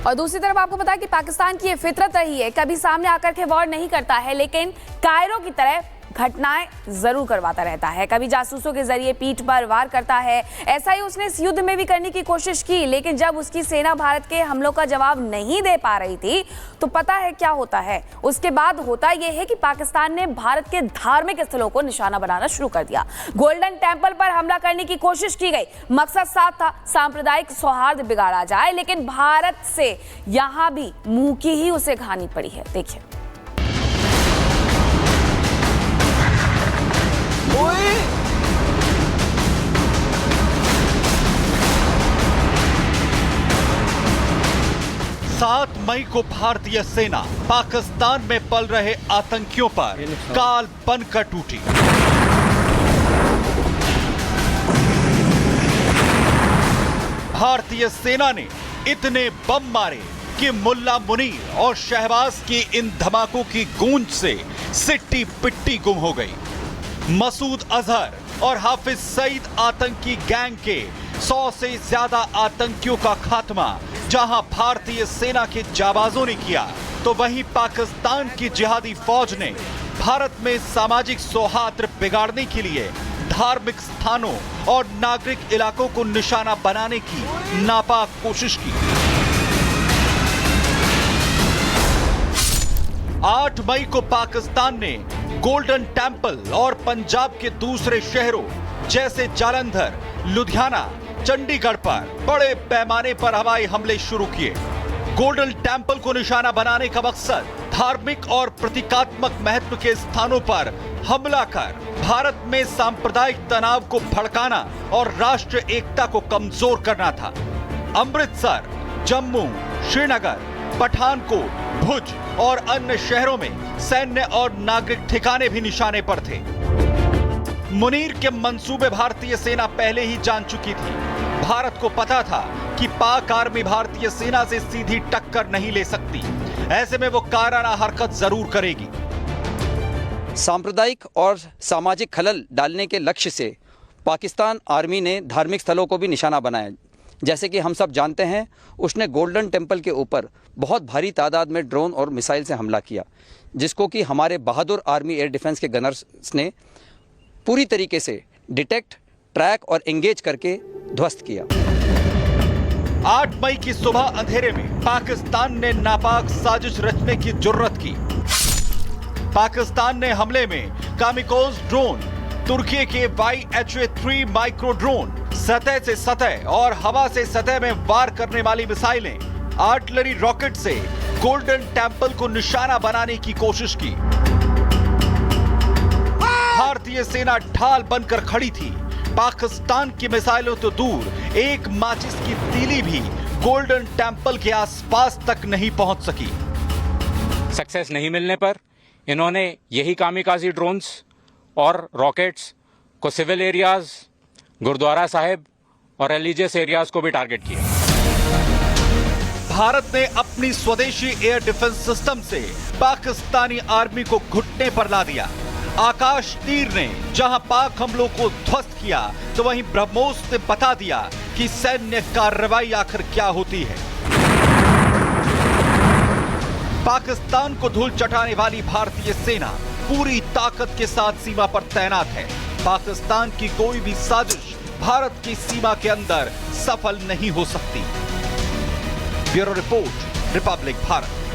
और दूसरी तरफ आपको पता है कि पाकिस्तान की ये फितरत रही है, कभी सामने आकर के वॉर नहीं करता है, लेकिन कायरो की तरह घटनाएं जरूर करवाता रहता है। कभी जासूसों के जरिए पीठ पर वार करता है। ऐसा ही उसने इस युद्ध में भी करने की कोशिश की, लेकिन जब उसकी सेना भारत के हमलों का जवाब नहीं दे पा रही थी तो पता है क्या होता है। उसके बाद होता यह है कि पाकिस्तान ने भारत के धार्मिक स्थलों को निशाना बनाना शुरू कर दिया। गोल्डन टेम्पल पर हमला करने की कोशिश की गई, मकसद साफ था, सांप्रदायिक सौहार्द बिगाड़ा जाए, लेकिन भारत से यहां भी मुंह की ही उसे खानी पड़ी है। देखिए, सात मई को भारतीय सेना पाकिस्तान में पल रहे आतंकियों पर काल बनकर टूटी। भारतीय सेना ने इतने बम मारे कि मुल्ला मुनीर और शहबाज की इन धमाकों की गूंज से सिट्टी पिट्टी गुम हो गई। मसूद अजहर और हाफिज सईद आतंकी गैंग के 100 से ज्यादा आतंकियों का खात्मा जहां भारतीय सेना के जाबाजों ने किया, तो वहीं पाकिस्तान की जिहादी फौज ने भारत में सामाजिक सौहार्द बिगाड़ने के लिए धार्मिक स्थानों और नागरिक इलाकों को निशाना बनाने की नापाक कोशिश की। 8 मई को पाकिस्तान ने गोल्डन टेम्पल और पंजाब के दूसरे शहरों जैसे जालंधर, लुधियाना, चंडीगढ़ पर बड़े पैमाने पर हवाई हमले शुरू किए। गोल्डन टेम्पल को निशाना बनाने का मकसद धार्मिक और प्रतीकात्मक महत्व के स्थानों पर हमला कर भारत में सांप्रदायिक तनाव को भड़काना और राष्ट्र एकता को कमजोर करना था। अमृतसर, जम्मू, श्रीनगर, पठानकोट, भुज और अन्य शहरों में सैन्य और नागरिक ठिकाने भी निशाने पर थे। मुनीर के मंसूबे भारतीय सेना पहले ही जान चुकी थी। भारत को पता था कि पाक आर्मी भारतीय सेना से सीधी टक्कर नहीं ले सकती, ऐसे में वो कायराना हरकत जरूर करेगी। सांप्रदायिक और सामाजिक खलल डालने के लक्ष्य से पाकिस्तान आर्मी ने धार्मिक स्थलों को भी निशाना बनाया। जैसे कि हम सब जानते हैं, उसने गोल्डन टेम्पल के ऊपर बहुत भारी तादाद में ड्रोन और मिसाइल से हमला किया, जिसको कि हमारे बहादुर आर्मी एयर डिफेंस के गनर्स ने पूरी तरीके से डिटेक्ट, ट्रैक और एंगेज करके ध्वस्त किया। 8 मई की सुबह अंधेरे में पाकिस्तान ने नापाक साजिश रचने की जुर्रत की। पाकिस्तान ने हमले में कामिकोज ड्रोन, तुर्की के YHA-3 माइक्रो ड्रोन, सतह से सतह और हवा से सतह में वार करने वाली मिसाइलें, आर्टिलरी रॉकेट से गोल्डन टेम्पल को निशाना बनाने की कोशिश की। भारतीय सेना ढाल बनकर खड़ी थी। पाकिस्तान की मिसाइलों तो दूर, एक माचिस की तीली भी गोल्डन टेम्पल के आसपास तक नहीं पहुंच सकी। सक्सेस नहीं मिलने पर इन्होंने यही कामिकाजी ड्रोन्स और रॉकेट्स को सिविल एरियाज, गुरुद्वारा साहिब और रिलीजियस एरियाज को भी टारगेट किया। भारत ने अपनी स्वदेशी एयर डिफेंस सिस्टम से पाकिस्तानी आर्मी को घुटने पर ला दिया। आकाश तीर ने जहां पाक हमलों को ध्वस्त किया, तो वहीं ब्रह्मोस ने बता दिया कि सैन्य कार्रवाई आखिर क्या होती है। पाकिस्तान को धूल चटाने वाली भारतीय सेना पूरी ताकत के साथ सीमा पर तैनात है। पाकिस्तान की कोई भी साजिश भारत की सीमा के अंदर सफल नहीं हो सकती। Bureau report, Republic Bharat.